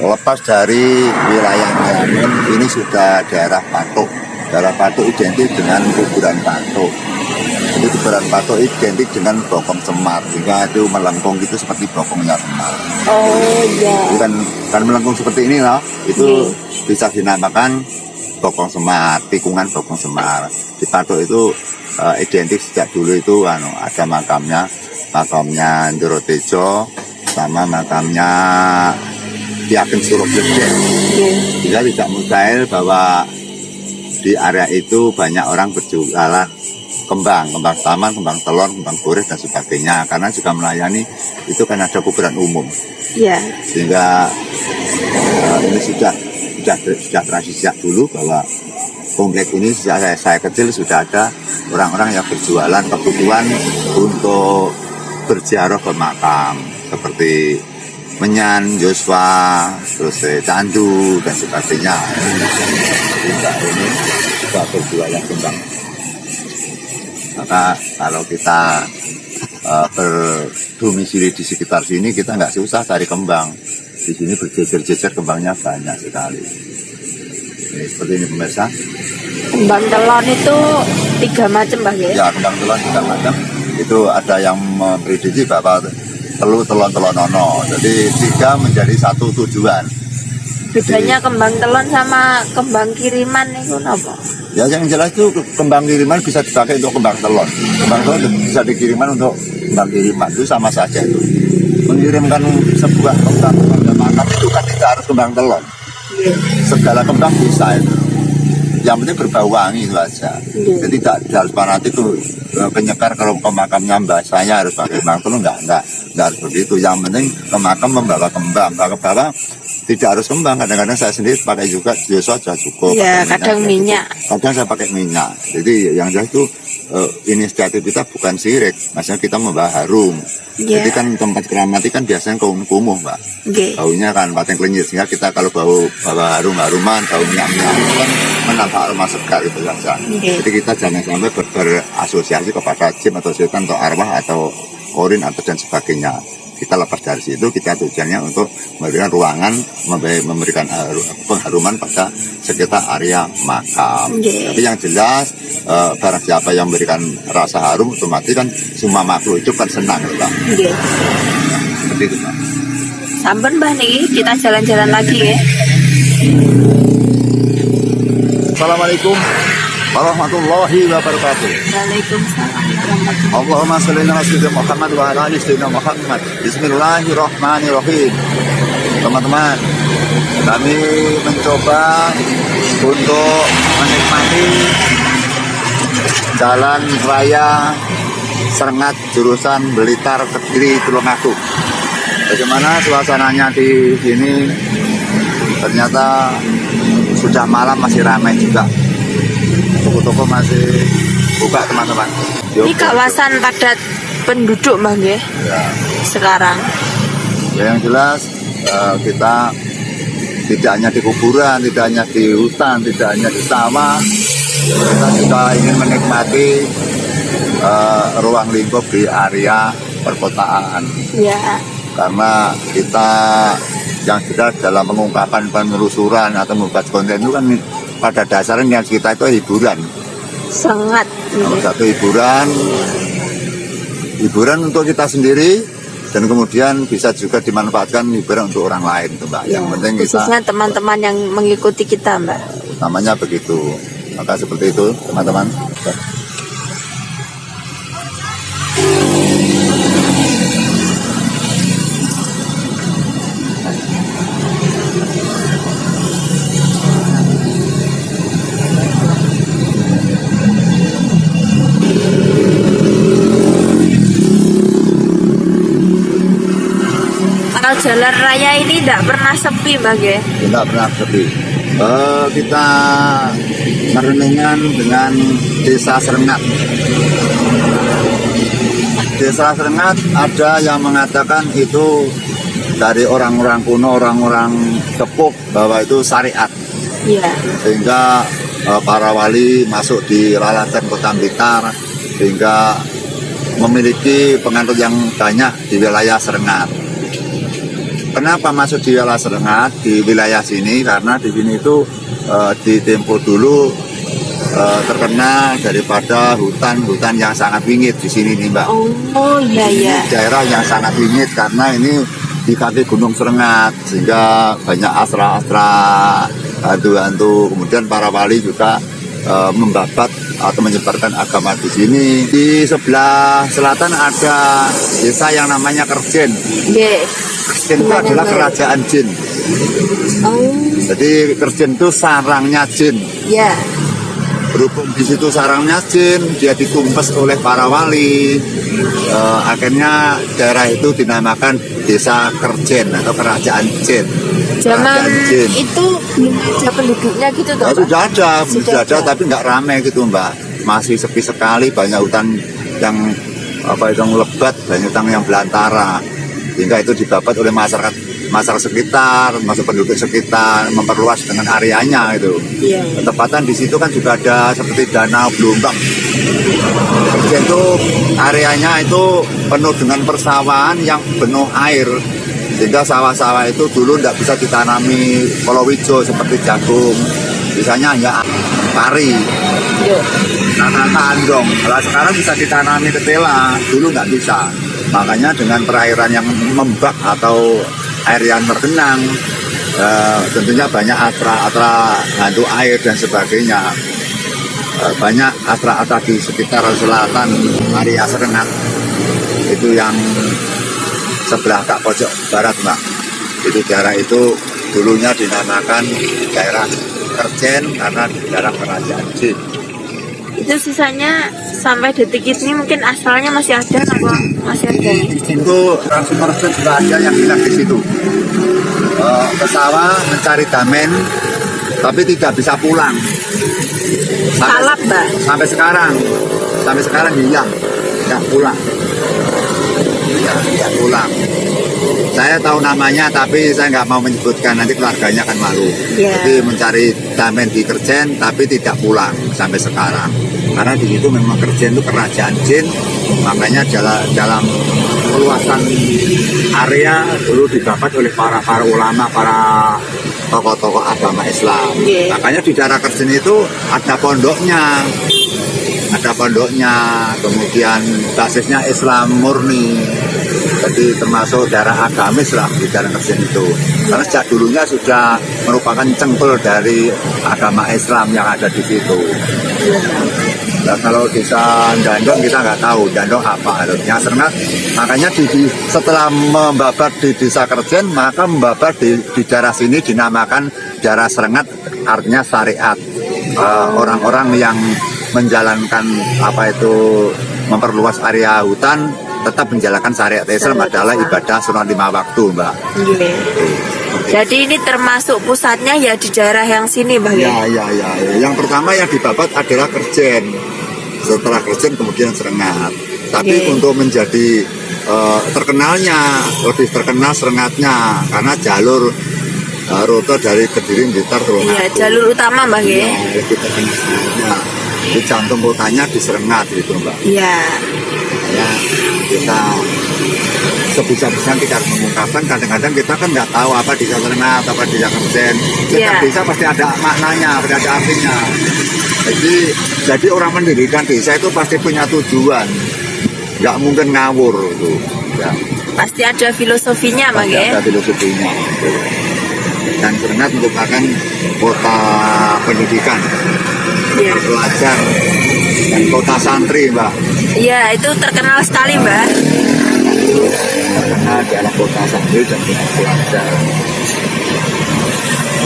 lepas dari wilayah Mayamin, ini sudah daerah Patuk. Daerah Patuk identik dengan kuburan Patuk. Jadi kuburan Patuk identik dengan bokong Semar, sehingga itu melengkung itu seperti bokongnya Semar. Oh iya. Kan melengkung seperti ini loh, itu bisa dinamakan bokong Semar, tikungan bokong Semar. Di Patuk itu identik sejak dulu itu ada makamnya Ndoro Tejo sama makamnya Ki Ageng Suropyojo. Sehingga tidak mustahil bahwa di area itu banyak orang berjualan kembang taman, kembang telon, kembang boreh dan sebagainya, karena juga melayani itu kan ada kuburan umum. Iya. Sehingga ini sudah tradisi sejak dulu bahwa komplek ini sejak saya kecil sudah ada orang-orang yang berjualan kebutuhan untuk berziarah ke makam seperti menyan, Yosua, terus candu dan sebagainya. Ini juga berjualan kembang. Maka kalau kita berdomisili di sekitar sini, kita nggak susah cari kembang. Di sini berjejer-jejer kembangnya banyak sekali. Ini seperti ini pemirsa. Kembang telon itu 3 macam Mbah ya? Ya, kembang telon 3 macam. Itu ada yang memprediksi bahwa telon ono. Jadi 3 menjadi 1 tujuan. Bedanya kembang telon sama kembang kiriman itu apa? Ya yang jelas itu kembang kiriman bisa dipakai untuk kembang telon. Kembang telon bisa dikiriman untuk kembang kiriman, itu sama saja itu. Mengirimkan sebuah kembang pada makam itu kan tidak harus kembang telon. Segala kembang bisa itu. Yang penting berbau wangi itu aja. Jadi tidak harus fanatik tuh penyekar kalau ke makamnya mbak saya harus pakai kembang telon, enggak harus begitu. Yang penting ke makam membawa kembang, bawa tidak harus kembang. Kadang-kadang saya sendiri pakai juga biasa aja cukup. Iya, kadang minyak. Kadang saya pakai minyak. Jadi yang jelas itu inisiatif kita bukan sirik, maksudnya kita membawa harum. Jadi kan tempat keramat kan biasanya kumuh mbak. Baunya kan pating klenyit, sehingga kita kalau bawa haruman, bau minyak-minyak itu kan menambah aroma segar itu saja. Jadi kita jangan sampai berasosiasi kepada jin atau setan atau arwah atau korin atau dan sebagainya. Kita lepas dari situ, kita tujuannya untuk memberikan ruangan, memberikan pengharuman pada sekitar area makam. Tapi yang jelas, barang siapa yang memberikan rasa harum, otomatis kan semua makhluk itu kan senang, Pak. Seperti itu, Pak. Sampun Mbah nih, kita jalan-jalan lagi ya. Assalamualaikum warahmatullahi wabarakatuh. Waalaikumsalam. Allahumma sholli ala sayyidina Muhammad wa ala ali sayyidina Muhammad. Bismillahirrahmanirrahim. Teman-teman, kami mencoba untuk menikmati jalan raya Serengat jurusan Blitar Kediri Tulungagung. Bagaimana suasananya di sini? Ternyata sudah malam masih ramai juga. Toko-toko masih buka, teman-teman. Ini kawasan padat penduduk Mbah ya? Sekarang. Ya, yang jelas kita tidak hanya di kuburan, tidak hanya di hutan, tidak hanya di sawah, kita juga ingin menikmati ruang lingkup di area perkotaan. Ya. Karena kita yang sudah dalam pengungkapan penelusuran atau membuat konten itu kan pada dasarnya kita itu hiburan. Sangat. Nomor satu hiburan untuk kita sendiri, dan kemudian bisa juga dimanfaatkan hiburan untuk orang lain, Mbak. Yang penting kita khususnya teman-teman yang mengikuti kita, Mbak. Namanya begitu. Maka seperti itu, teman-teman. Jalan raya ini tidak pernah sepi, Mbak ya? Tidak pernah sepi. Kita merenungan dengan Desa Serengat. Desa Serengat ada yang mengatakan itu dari orang-orang kuno, orang-orang sepuh bahwa itu syariat. Iya. Sehingga para wali masuk di lalatan Kota Blitar, sehingga memiliki penganut yang banyak di wilayah Serengat. Kenapa masuk di wilayah Serengat, di wilayah sini? Karena di sini itu di tempo dulu terkena daripada hutan yang sangat wingit di sini nih Mbak. Oh iya iya. Daerah yang sangat wingit karena ini di kaki Gunung Serengat, sehingga banyak astra-astra, hantu-hantu. Kemudian para wali juga membabat atau menyebarkan agama di sini. Di sebelah selatan ada desa yang namanya Kerjen. Yes. Kerjen itu adalah kerajaan jin. Oh. Jadi Kerjen itu sarangnya jin. Ya. Berhubung di situ sarangnya jin, dia ditumpes oleh para wali. Akhirnya daerah itu dinamakan Desa Kerjen atau Kerajaan Jin. Zaman itu belum ada penduduknya gitu toh? Sudah ada, tapi nggak ramai gitu Mbak. Masih sepi sekali, banyak hutan yang lebat, banyak hutan yang belantara. Hingga itu dibabat oleh masyarakat sekitar, masuk penduduk sekitar, memperluas dengan areanya itu. Iya. Ketepatan di situ kan juga ada seperti danau Blumbang. Itu areanya itu penuh dengan persawahan yang penuh air. Sehingga sawah-sawah itu dulu tidak bisa ditanami palawija seperti jagung. Biasanya hanya pari, kandong. Kalau sekarang bisa ditanami ketela, dulu nggak bisa. Makanya dengan perairan yang membak atau air yang tergenang, tentunya banyak atra hantu air dan sebagainya. Banyak atra di sekitar selatan area Serengat. Itu yang sebelah kak pojok barat Mbak. Itu daerah itu dulunya dinamakan daerah Kerjen karena daerah kerajaan jin. Itu sisanya sampai detik ini mungkin asalnya masih ada apa masih ada? Di situ transformer juga ada yang hilang di situ. Ke sawah mencari damen, tapi tidak bisa pulang. Salap Mbak. Sampai sekarang hilang, tidak pulang. Tidak pulang. Saya tahu namanya, tapi saya nggak mau menyebutkan, nanti keluarganya akan malu. Jadi mencari damen di Kerjen, tapi tidak pulang sampai sekarang. Karena di situ memang Kerjen itu kerajaan jin, makanya dalam peluasan area dulu dibabat oleh para ulama, para tokoh-tokoh agama Islam. Makanya di daerah Kerjen itu ada pondoknya. Kemudian basisnya Islam murni. Jadi termasuk daerah agamis lah di daerah Kerjen itu. Karena sejak dulunya sudah merupakan cengkul dari agama Islam yang ada di situ. Nah, kalau desa Dandong kita nggak tahu Dandong apa harusnya Serengat. Makanya setelah membabat di desa Kerjen, maka membabat di daerah sini dinamakan daerah Serengat, artinya syariat. Orang-orang yang menjalankan memperluas area hutan tetap menjalankan syariat Islam adalah ibadah sunat 5 waktu Mbak. Jadi ini termasuk pusatnya ya di daerah yang sini Mbak ya? Ya. Yang pertama yang dibabat adalah Kerjen. Setelah Kerjen kemudian Serengat. Tapi untuk menjadi lebih terkenal Serengatnya karena jalur rute dari Kediri Blitar Tulungagung. Iya, jalur utama Mbak ya. Lebih terkenal Serengatnya. Di jantung kotanya di Serengat gitu Mbak. Iya. Ya, kita sebisa-bisa kita harus mengungkapkan. Kadang-kadang kita kan nggak tahu apa di Serengat, apa di Kerjen. Setiap desa pasti ada maknanya, pasti ada artinya. Jadi orang mendirikan desa itu pasti punya tujuan, nggak mungkin ngawur tuh. Ya. Pasti ada filosofinya Mbak ya. Ada filosofinya. Dan Serengat merupakan kota pendidikan, pelajar, dan kota santri Mbak. Iya, itu terkenal sekali Mbak. Karena dalam kota santri dan kota pelajar.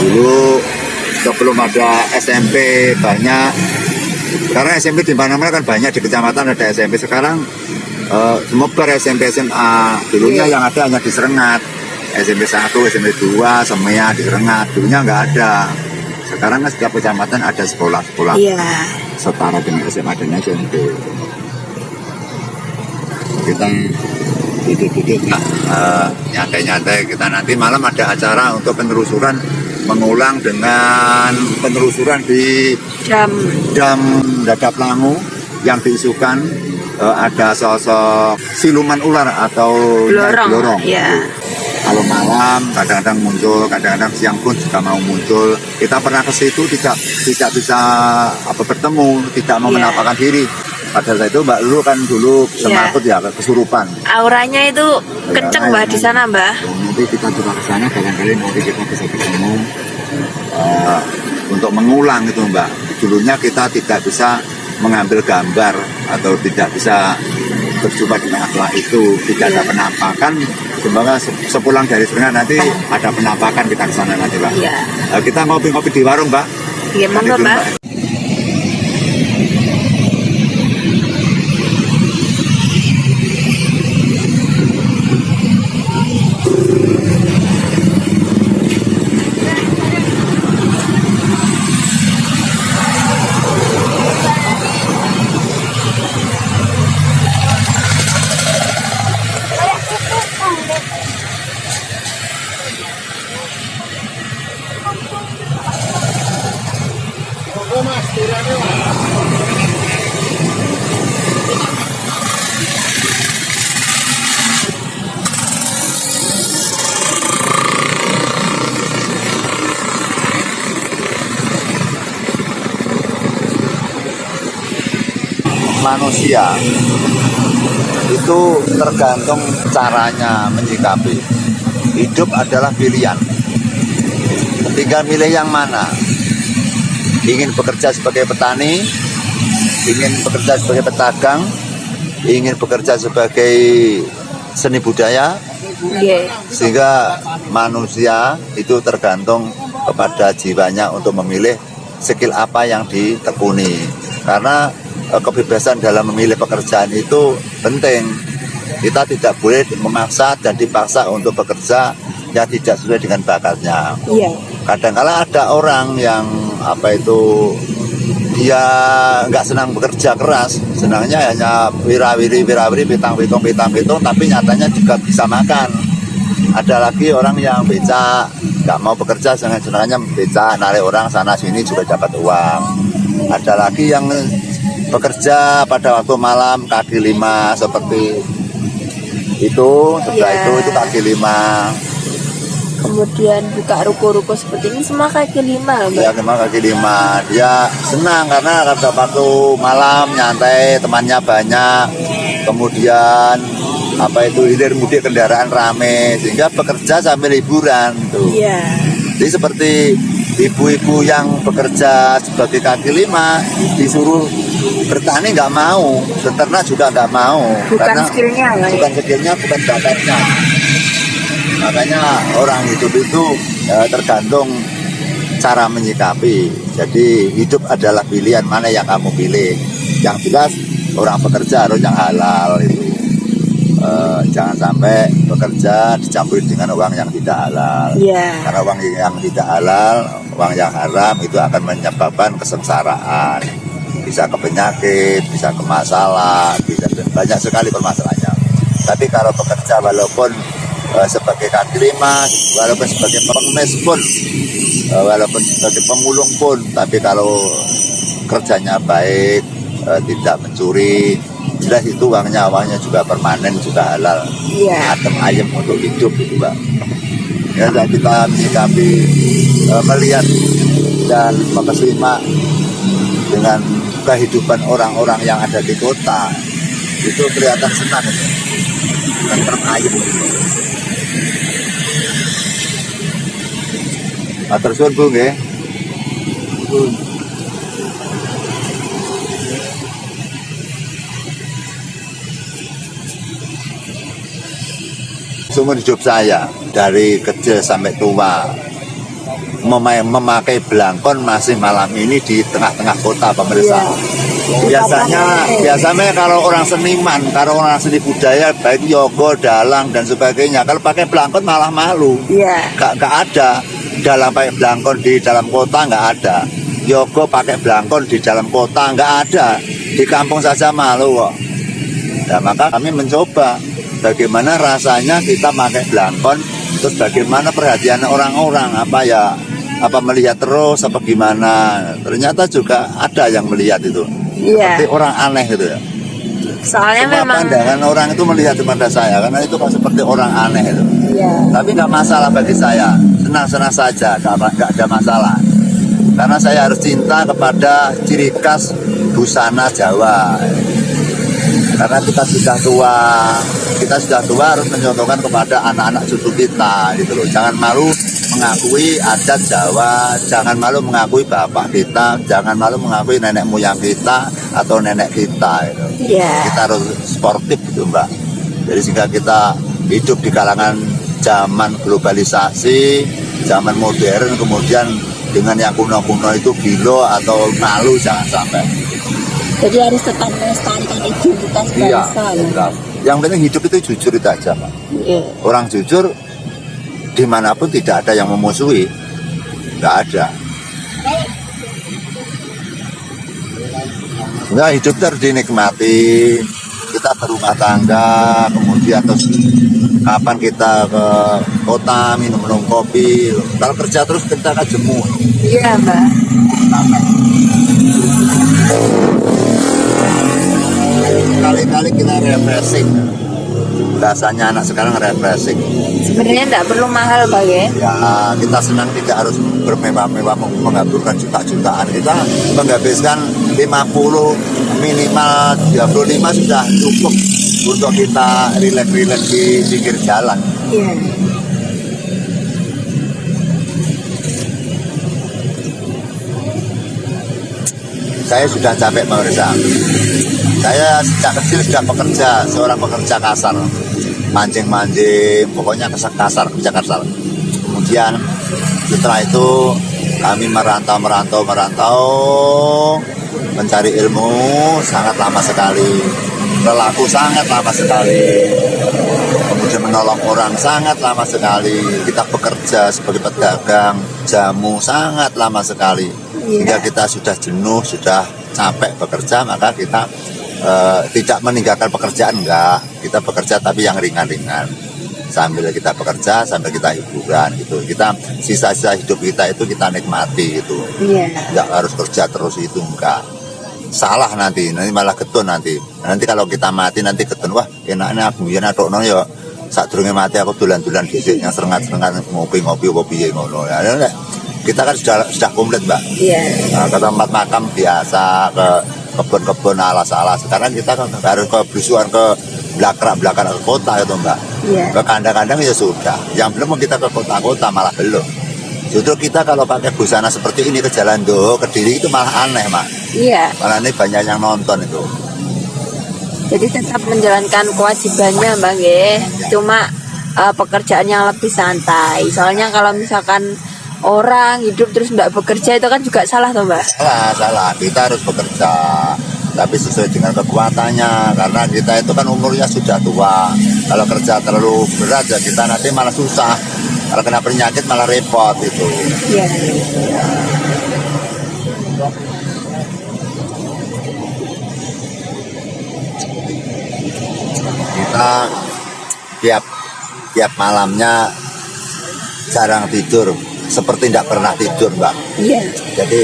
Dulu sebelum ada SMP banyak, karena SMP di mana-mana kan banyak, di kecamatan ada SMP. Sekarang semebar SMP SMA. Dulunya yang ada hanya di Serengat. SMP 1, SMP 2, Semea di Serengat. Dulunya nggak ada. Sekarang kan setiap kecamatan ada sekolah-sekolah setara dengan SMA dan SMP. Kita duduk-duduk nyantai-nyantai. Kita nanti malam ada acara untuk penelusuran, mengulang dengan penelusuran di Dam Dadap Langu yang diisukan ada sosok siluman ular atau blorong. Ya. kalau malam kadang-kadang muncul, kadang-kadang siang pun juga mau muncul. Kita pernah ke situ tidak bisa bertemu, tidak mau menampakkan diri. Pada saat itu Mbak Lulu kan dulu semaput ya kesurupan. Auranya itu kenceng Mbak di sana Mbak. Nanti kita coba ke sana, barangkali nanti kita bisa ketemu untuk mengulang itu Mbak. Dulunya kita tidak bisa mengambil gambar atau tidak bisa berjumpa dengan akhlak itu, tidak ada penampakan. Semoga sepulang dari sana nanti ada penampakan, kita ke sana nanti Mbak. Kita ngopi-ngopi di warung Mbak. Iya monggo Mbak. Manusia itu tergantung caranya menyikapi. Hidup adalah pilihan. Tinggal milih yang mana. Ingin bekerja sebagai petani, ingin bekerja sebagai pedagang, ingin bekerja sebagai seni budaya. Sehingga manusia itu tergantung kepada jiwanya untuk memilih skill apa yang ditekuni. Karena kebebasan dalam memilih pekerjaan itu penting. Kita tidak boleh memaksa dan dipaksa untuk bekerja yang tidak sesuai dengan bakatnya. Kadang-kala ada orang yang dia nggak senang bekerja keras, senangnya hanya wirawiri, pitang-pitung, tapi nyatanya juga bisa makan. Ada lagi orang yang becak, nggak mau bekerja, senangnya becak, narik orang sana sini juga dapat uang. Ada lagi yang bekerja pada waktu malam kaki lima seperti itu, setelah itu kaki lima. Kemudian buka ruko-ruko seperti ini semua kaki lima Mbak. Ya memang kaki lima. Dia senang karena pada waktu malam nyantai, temannya banyak. Kemudian hilir mudik kendaraan rame, sehingga bekerja sambil liburan tuh. Jadi seperti ibu-ibu yang bekerja sebagai kaki lima disuruh bertani nggak mau, beternak juga nggak mau. Bukan skillnya bukan bakatnya. Makanya orang hidup itu tergantung cara menyikapi. Jadi hidup adalah pilihan, mana yang kamu pilih. Yang jelas orang bekerja harus yang halal itu. Jangan sampai bekerja dicampuri dengan uang yang tidak halal. Karena uang yang tidak halal, uang yang haram itu akan menyebabkan kesengsaraan. Bisa ke penyakit, bisa ke masalah, bisa banyak sekali permasalahannya. Tapi kalau bekerja walaupun sebagai kaki lima, walaupun sebagai pengemis pun, walaupun sebagai pemulung pun, tapi kalau kerjanya baik, tidak mencuri, jelas itu uangnya juga permanen, juga halal. Adem ayem untuk hidup itu Mbak. Ya, kita menyikapi, melihat dan mempersimak dengan kehidupan orang-orang yang ada di kota, itu kelihatan senang itu, dan terayem itu. Matur suwun Bu nggih. Seumur hidup saya dari kecil sampai tua memakai belangkon masih malam ini di tengah-tengah kota pemirsa. Biasanya kalau orang seniman, kalau orang seni budaya baik yogo, dalang dan sebagainya, kalau pakai belangkon malah malu. Gak ada dalang pakai belangkon di dalam kota, nggak ada. Yogo pakai belangkon di dalam kota, nggak ada. Di kampung saja malu kok. Nah, maka kami mencoba bagaimana rasanya kita pakai belangkon, terus bagaimana perhatian orang-orang, apa melihat terus apa gimana. Ternyata juga ada yang melihat itu, seperti orang aneh gitu ya. Soalnya semua memang pandangan orang itu melihat kepada saya karena itu kan seperti orang aneh itu. Tapi nggak masalah bagi saya, senang-senang saja, nggak ada masalah. Karena saya harus cinta kepada ciri khas busana Jawa. Karena kita sudah tua harus mencontohkan kepada anak-anak cucu kita gitu loh. Jangan malu mengakui adat Jawa, jangan malu mengakui bapak kita, jangan malu mengakui nenek moyang kita atau nenek kita gitu. Kita harus sportif gitu Mbak. Jadi sehingga kita hidup di kalangan zaman globalisasi, zaman modern, kemudian dengan yang kuno-kuno itu gilo atau malu, jangan sampai. Jadi harus tetap melestarikan identitas bangsa. Iya, yang penting hidup itu jujur itu aja Pak. Orang jujur dimanapun tidak ada yang memusuhi, nggak ada. Nah, hidup harus dinikmati. Kita berumah tangga, kemudian terus kapan kita ke kota minum kopi. Kalau kerja terus kita akan jemu. Iya Mbak. Kali-kali kita refreshing. Rasanya anak sekarang refreshing. Sebenarnya tidak perlu mahal Pak ya. Ya, kita senang tidak harus bermewah-mewah menghamburkan juta-jutaan. Kita menghabiskan 50 minimal 35 sudah cukup untuk kita rileks-rileks di pinggir jalan. Iya. Saya sudah capek Pak Reza. Saya sejak kecil sudah bekerja, seorang pekerja kasar, mancing-mancing, pokoknya kasar, kerja kasar. Kemudian setelah itu kami merantau, mencari ilmu sangat lama sekali, berlaku sangat lama sekali, kemudian menolong orang sangat lama sekali, kita bekerja sebagai pedagang jamu sangat lama sekali, hingga kita sudah jenuh, sudah capek bekerja, maka kita tidak meninggalkan pekerjaan, enggak, kita bekerja tapi yang ringan-ringan, sambil kita bekerja, sambil kita hiburan gitu, kita sisa-sisa hidup kita itu kita nikmati gitu, enggak harus kerja terus itu, enggak, salah nanti malah ketun nanti kalau kita mati nanti ketun, wah enaknya aku biar adokno ya saat durunge mati aku tulan-tulan dhisik yang serengat-serengat ngopi-ngopi ngono ya. Kita kan sudah komplit Mbak. Nah, ke tempat makam biasa, ke kebun-kebun alas-alas. Sekarang kita kan harus ke belusuan ke belakang ke kota itu Mbak. Ke kandang-kandang ya sudah. Yang belum kita ke kota-kota malah belum. Justru kita kalau pakai busana seperti ini ke Jalan Doho, Kediri itu malah aneh Mak. Malah ini banyak yang nonton itu. Jadi tetap menjalankan kewajibannya Mbak ya. Cuma pekerjaan yang lebih santai. Soalnya kalau misalkan orang hidup terus tidak bekerja itu kan juga salah toh Mbak? Salah. Kita harus bekerja tapi sesuai dengan kekuatannya, karena kita itu kan umurnya sudah tua. Kalau kerja terlalu berat ya kita nanti malah susah. Kalau kena penyakit malah repot itu. Kita tiap malamnya jarang tidur, seperti tidak pernah tidur Mbak. Jadi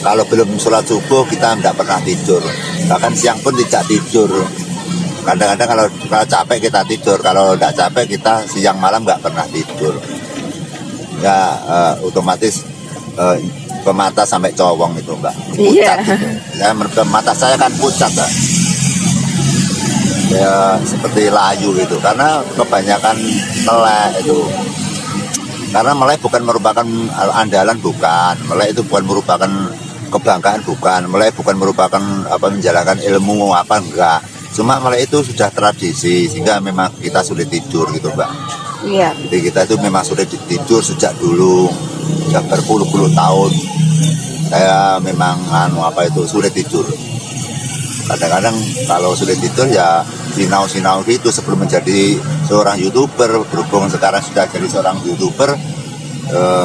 kalau belum sholat subuh kita tidak pernah tidur, bahkan siang pun tidak tidur. Kadang-kadang kalau capek kita tidur, kalau tidak capek kita siang malam nggak pernah tidur. Ya otomatis ke mata sampai cowong itu Mbak, pucat gitu. Ya, mata saya kan pucat Mbak. Ya seperti layu gitu, karena kebanyakan melek itu. Karena melek bukan merupakan andalan, bukan. Melek itu bukan merupakan kebanggaan, bukan. Melek bukan merupakan menjalankan ilmu enggak. Cuma melek itu sudah tradisi, sehingga memang kita sulit tidur gitu Mbak. Jadi kita itu memang sulit tidur sejak dulu, sudah berpuluh-puluh tahun. Saya memang sulit tidur. Kadang-kadang kalau sulit tidur ya sinau-sinau gitu sebelum menjadi seorang YouTuber. Berhubung sekarang sudah jadi seorang YouTuber,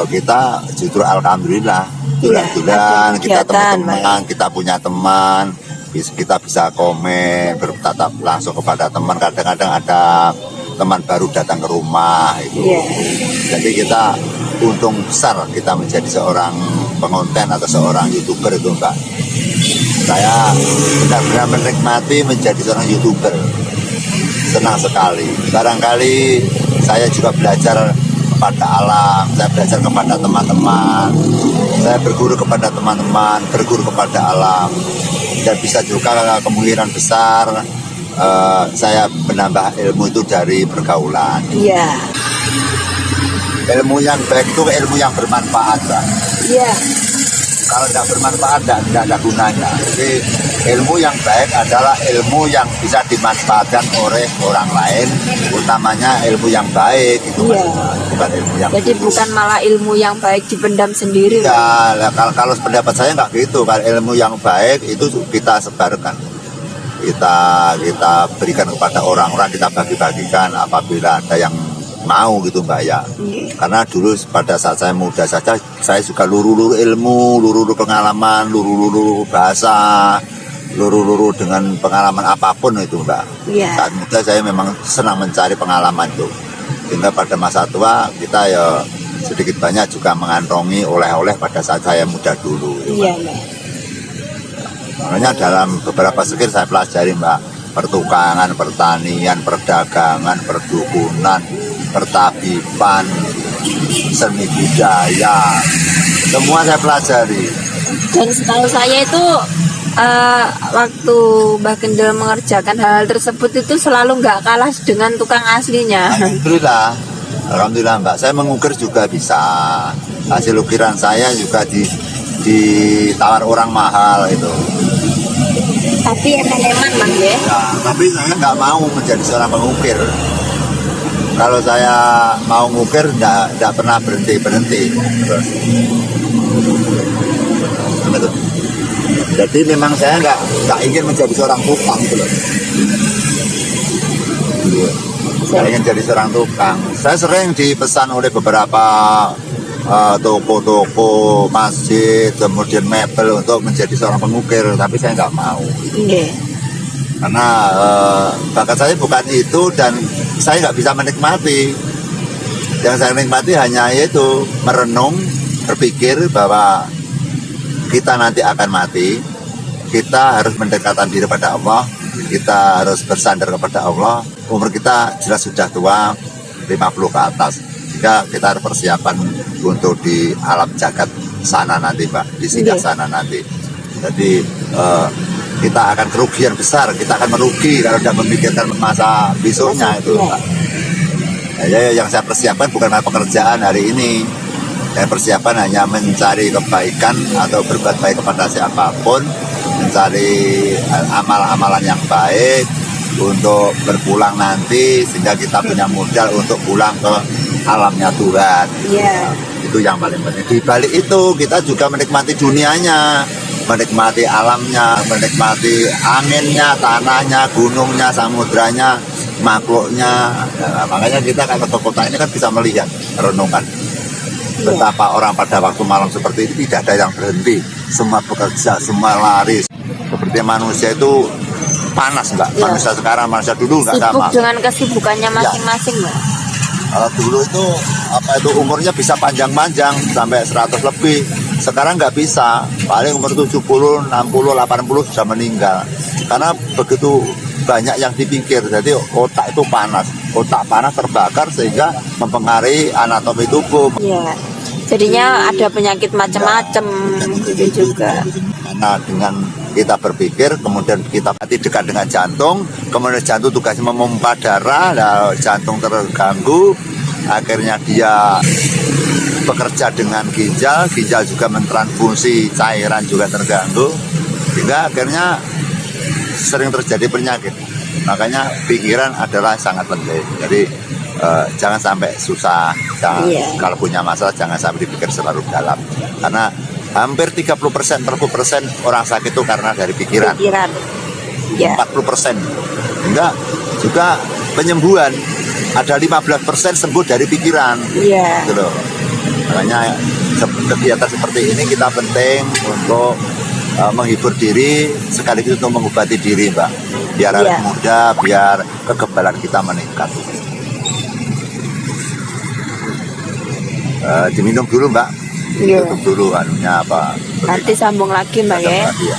kita justru alhamdulillah bulan-bulan kita teman-teman, kita punya teman, kita bisa komen, bertatap langsung kepada teman. Kadang-kadang ada teman baru datang ke rumah itu. Jadi kita untung besar kita menjadi seorang pengonten atau seorang YouTuber itu Mbak. Saya benar-benar menikmati menjadi seorang YouTuber. senang sekali. Barangkali saya juga belajar kepada alam, saya belajar kepada teman-teman, saya berguru kepada teman-teman, berguru kepada alam, dan bisa juga kemungkinan besar saya menambah ilmu itu dari pergaulan. Iya. Ilmu yang baik itu ilmu yang bermanfaat, Mbak. Iya. Kalau tidak bermanfaat, tidak ada gunanya. Jadi ilmu yang baik adalah ilmu yang bisa dimanfaatkan oleh orang lain, utamanya ilmu yang baik itu, Iya. bukan ilmu yang Jadi buruk. bukan malah ilmu yang baik dipendam sendiri. Ya, kalau pendapat saya nggak gitu. Kalau ilmu yang baik itu kita sebarkan, kita berikan kepada orang-orang, kita bagi-bagikan apabila ada yang mau gitu, Mbak ya. Karena dulu pada saat saya muda saja, saya juga luru-luru ilmu, luru-luru pengalaman, luru-luru bahasa, luru-luru dengan pengalaman apapun itu, Mbak. Iya. Saat muda saya memang senang mencari pengalaman itu. Sehingga pada masa tua kita ya sedikit banyak juga mengantongi oleh-oleh pada saat saya muda dulu. Iya, Mbak. Makanya dalam beberapa skill saya pelajari, Mbak, pertukangan, pertanian, perdagangan, perdukunan, pertabiban, seni budaya, semua saya pelajari. Dan setahu saya itu waktu Mbah Kendel mengerjakan hal tersebut itu selalu nggak kalah dengan tukang aslinya. Alhamdulillah, Mbak, saya mengukir juga bisa. Hasil ukiran saya juga ditawar orang mahal itu. Tapi eman-eman, Bang ya. Nah, tapi saya nggak mau menjadi seorang pengukir. Kalau saya mau ngukir, nggak pernah berhenti. Terus. Jadi memang saya nggak ingin menjadi seorang tukang gitu loh. Saya ingin jadi seorang tukang. Saya sering dipesan oleh beberapa toko-toko, masjid, kemudian mebel untuk menjadi seorang pengukir, tapi saya nggak mau. Iya. Karena bakat saya bukan itu dan saya nggak bisa menikmati. Yang saya nikmati hanya itu merenung, berpikir bahwa kita nanti akan mati, kita harus mendekatkan diri pada Allah, kita harus bersandar kepada Allah. Umur kita jelas sudah tua, 50 ke atas. Jika kita harus persiapan untuk di alam jagat sana nanti, Mbak, di singgah sana nanti. Jadi kita akan kerugian besar, kita akan merugi kalau tidak memikirkan masa besoknya itu, Mbak. Ya, yang saya persiapkan bukan pekerjaan hari ini. Saya persiapan hanya mencari kebaikan atau berbuat baik kepada siapapun, mencari amal-amalan yang baik untuk berpulang nanti sehingga kita punya modal untuk pulang ke alamnya Tuhan. Iya. Itu yang paling penting. Di balik itu kita juga menikmati dunianya, menikmati alamnya, menikmati anginnya, tanahnya, gunungnya, samudranya, makhluknya. Nah, makanya kita kan ke kota ini kan bisa melihat, renungkan betapa orang pada waktu malam seperti ini tidak ada yang berhenti, semua bekerja, semua lari. Seperti manusia itu panas, Mbak. Ya. Manusia sekarang, manusia dulu nggak Sibuk sama. dengan kesibukannya masing-masing, Mbak. Kalau dulu itu umurnya bisa panjang-panjang sampai 100 lebih. Sekarang nggak bisa, paling umur 70, 60, 80 sudah meninggal. Karena begitu banyak yang dipikir, jadi otak itu panas. Otak panas terbakar sehingga mempengaruhi anatomi tubuh. Iya. Jadinya ada penyakit macam-macam gitu juga. Karena dengan kita berpikir, kemudian kita mati dekat dengan jantung, kemudian jantung tugasnya memompa darah, nah, jantung terganggu, akhirnya dia bekerja dengan ginjal, ginjal juga mentransfusi cairan juga terganggu, sehingga akhirnya sering terjadi penyakit. Makanya pikiran adalah sangat penting. Jadi jangan sampai susah, kalau punya masalah jangan sampai dipikir terlalu dalam. Karena hampir 30%, 40% orang sakit itu karena dari pikiran. Ya. 40%. Hingga juga penyembuhan ada 15% sembuh dari pikiran. Iya. Gitu loh. Makanya kegiatan seperti ini kita penting untuk menghibur diri sekaligus untuk mengobati diri, Mbak. Biar awet muda, biar kekebalan kita meningkat. Diminum dulu, Mbak. Iya. Tutup dulu anunya apa. Nanti sambung lagi, Mbak ya. Ya.